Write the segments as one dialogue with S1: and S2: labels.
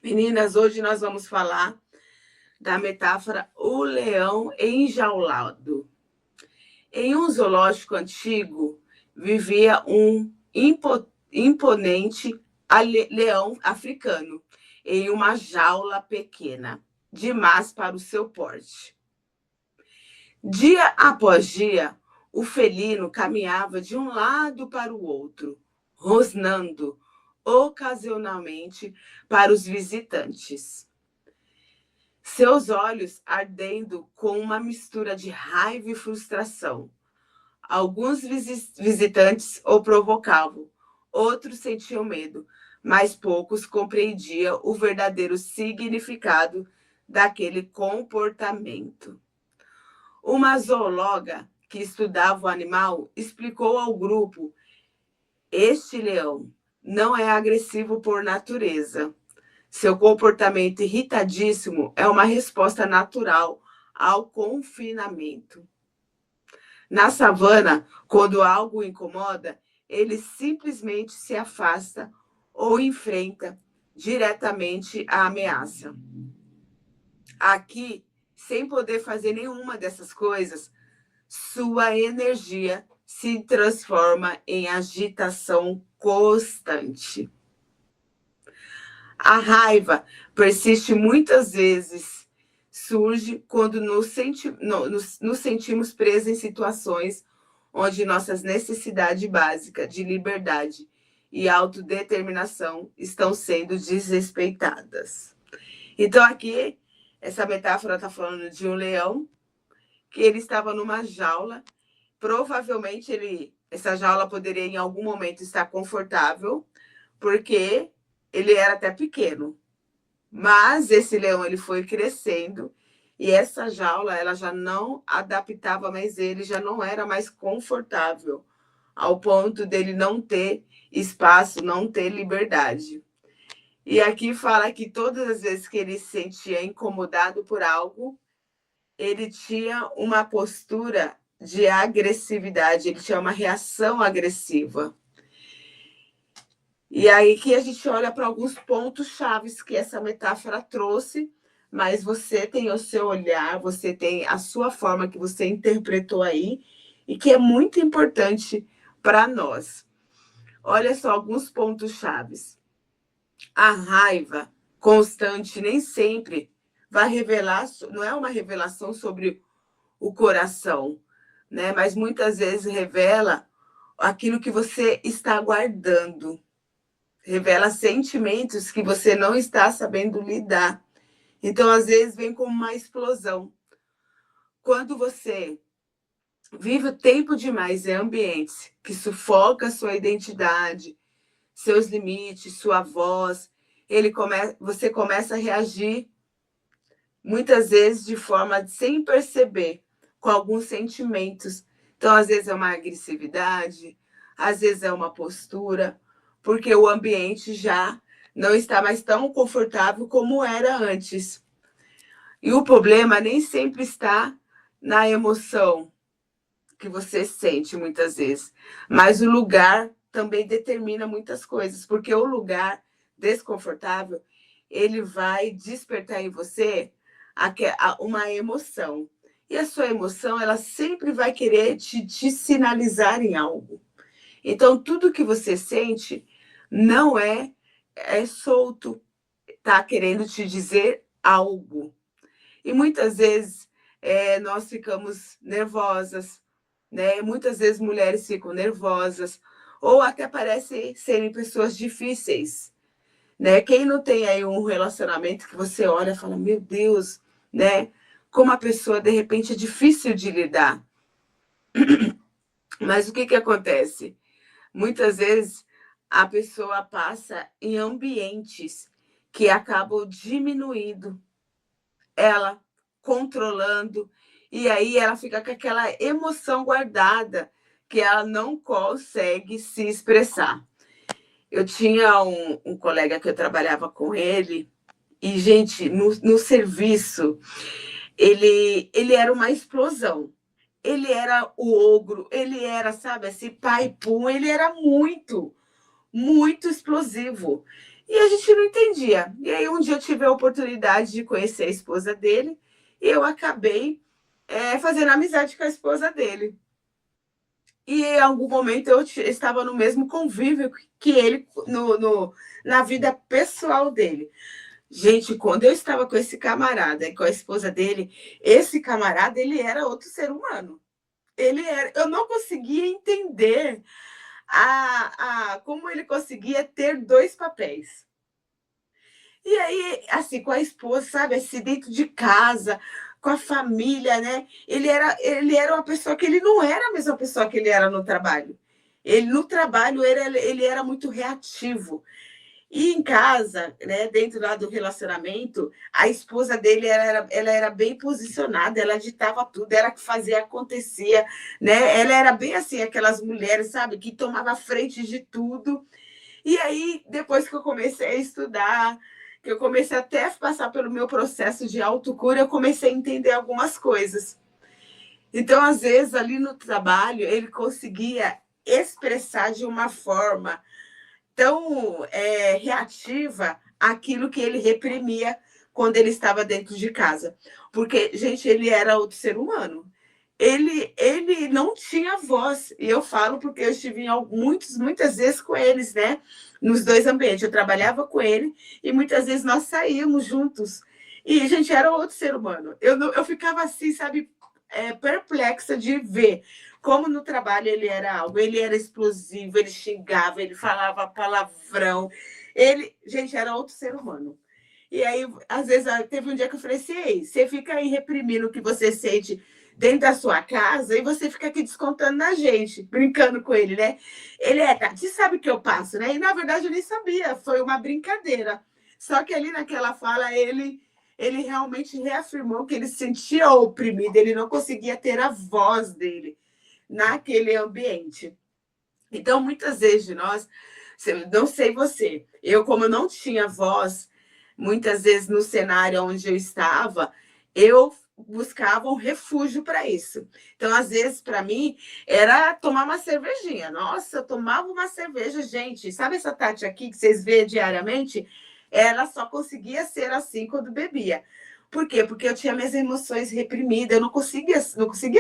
S1: Meninas, hoje nós vamos falar da metáfora o leão enjaulado. Em um zoológico antigo, vivia um imponente leão africano em uma jaula pequena, demais para o seu porte. Dia após dia, o felino caminhava de um lado para o outro, rosnando ocasionalmente para os visitantes. Seus olhos ardendo com uma mistura de raiva e frustração. Alguns visitantes o provocavam, outros sentiam medo, mas poucos compreendiam o verdadeiro significado daquele comportamento. Uma zoóloga que estudava o animal explicou ao grupo: este leão não é agressivo por natureza. Seu comportamento irritadíssimo é uma resposta natural ao confinamento. Na savana, quando algo o incomoda, ele simplesmente se afasta ou enfrenta diretamente a ameaça. Aqui, sem poder fazer nenhuma dessas coisas, sua energia se transforma em agitação constante. A raiva persiste muitas vezes, surge quando nos sentimos presos em situações onde nossas necessidades básicas de liberdade e autodeterminação estão sendo desrespeitadas. Então, aqui, essa metáfora está falando de um leão que ele estava numa jaula. Provavelmente, essa jaula poderia, em algum momento, estar confortável, porque ele era até pequeno. Mas esse leão ele foi crescendo e essa jaula ela já não adaptava mais ele, já não era mais confortável, ao ponto dele não ter espaço, não ter liberdade. E aqui fala que todas as vezes que ele se sentia incomodado por algo, ele tinha uma postura de agressividade, ele tinha uma reação agressiva. E aí que a gente olha para alguns pontos chaves que essa metáfora trouxe, mas você tem o seu olhar, você tem a sua forma que você interpretou aí, e que é muito importante para nós. Olha só alguns pontos chaves. A raiva constante nem sempre vai revelar, não é uma revelação sobre o coração, né? Mas muitas vezes revela aquilo que você está guardando. Revela sentimentos que você não está sabendo lidar. Então, às vezes, vem como uma explosão. Quando você vive o tempo demais em ambientes que sufocam a sua identidade, seus limites, sua voz, você começa a reagir, muitas vezes, de forma sem perceber, com alguns sentimentos. Então, às vezes, é uma agressividade, às vezes, é uma postura, porque o ambiente já não está mais tão confortável como era antes. E o problema nem sempre está na emoção que você sente muitas vezes, mas o lugar também determina muitas coisas, porque o lugar desconfortável, ele vai despertar em você uma emoção. E a sua emoção, ela sempre vai querer te sinalizar em algo. Então, tudo que você sente não é solto, está querendo te dizer algo. E muitas vezes nós ficamos nervosas, né? Muitas vezes mulheres ficam nervosas, ou até parecem serem pessoas difíceis, né? Quem não tem aí um relacionamento que você olha e fala, meu Deus, né? Como a pessoa, de repente, é difícil de lidar. Mas o que acontece? Muitas vezes a pessoa passa em ambientes que acabam diminuindo ela, controlando, e aí ela fica com aquela emoção guardada que ela não consegue se expressar. Eu tinha um colega que eu trabalhava com ele, e, gente, no serviço, ele era uma explosão. Ele era o ogro, ele era, sabe, esse pai pum, ele era muito, muito explosivo. E a gente não entendia. E aí um dia eu tive a oportunidade de conhecer a esposa dele e eu acabei fazendo amizade com a esposa dele. E em algum momento eu estava no mesmo convívio que ele na vida pessoal dele. Gente, quando eu estava com esse camarada e com a esposa dele, esse camarada, ele era outro ser humano. Eu não conseguia entender como ele conseguia ter dois papéis. E aí, assim, com a esposa, sabe, assim, dentro de casa, com a família, né? Ele era uma pessoa que ele não era a mesma pessoa que ele era no trabalho. Ele no trabalho ele era muito reativo. E em casa, né, dentro lá do relacionamento, a esposa dele ela era bem posicionada, ela ditava tudo, ela que fazia acontecia, né? Ela era bem assim, aquelas mulheres, sabe, que tomava frente de tudo. E aí, depois que eu comecei a estudar, que eu comecei até a passar pelo meu processo de autocura, eu comecei a entender algumas coisas. Então, às vezes, ali no trabalho, ele conseguia expressar de uma forma tão reativa aquilo que ele reprimia quando ele estava dentro de casa. Porque, gente, ele era outro ser humano. Ele não tinha voz. E eu falo porque eu estive muitas vezes com eles, né? Nos dois ambientes. Eu trabalhava com ele e muitas vezes nós saíamos juntos. E a gente era outro ser humano. Eu ficava assim, sabe, perplexa de ver como no trabalho ele era algo. Ele era explosivo, ele xingava, ele falava palavrão. Gente, era outro ser humano. E aí, às vezes, teve um dia que eu falei assim: ei, você fica aí reprimindo o que você sente dentro da sua casa e você fica aqui descontando na gente, brincando com ele, né? Ele você sabe o que eu passo, né? E na verdade eu nem sabia, foi uma brincadeira. Só que ali naquela fala ele realmente reafirmou que ele se sentia oprimido, ele não conseguia ter a voz dele naquele ambiente. Então, muitas vezes de nós, não sei você, eu como não tinha voz, muitas vezes no cenário onde eu estava, eu buscava um refúgio para isso. Então, às vezes, para mim, era tomar uma cervejinha. Nossa, eu tomava uma cerveja, gente. Sabe essa Tati aqui que vocês veem diariamente? Ela só conseguia ser assim quando bebia. Por quê? Porque eu tinha minhas emoções reprimidas, eu não conseguia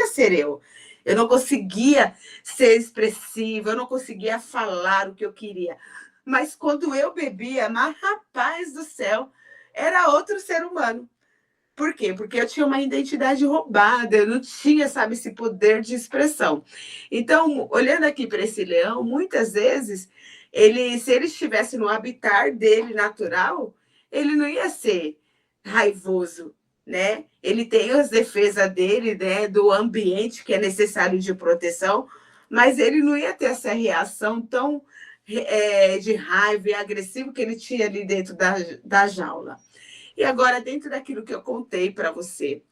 S1: ser eu. Eu não conseguia ser expressiva, eu não conseguia falar o que eu queria. Mas quando eu bebia, mas rapaz do céu, era outro ser humano. Por quê? Porque eu tinha uma identidade roubada, eu não tinha, sabe, esse poder de expressão. Então, olhando aqui para esse leão, muitas vezes, se ele estivesse no habitat dele natural, ele não ia ser raivoso, né? Ele tem as defesas dele, né, do ambiente que é necessário de proteção, mas ele não ia ter essa reação tão de raiva e agressivo que ele tinha ali dentro da jaula. E agora, dentro daquilo que eu contei para você,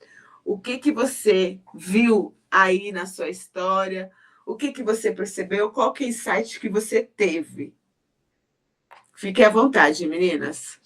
S1: o que que você viu aí na sua história? O que que você percebeu? Qual que é o insight que você teve? Fique à vontade, meninas.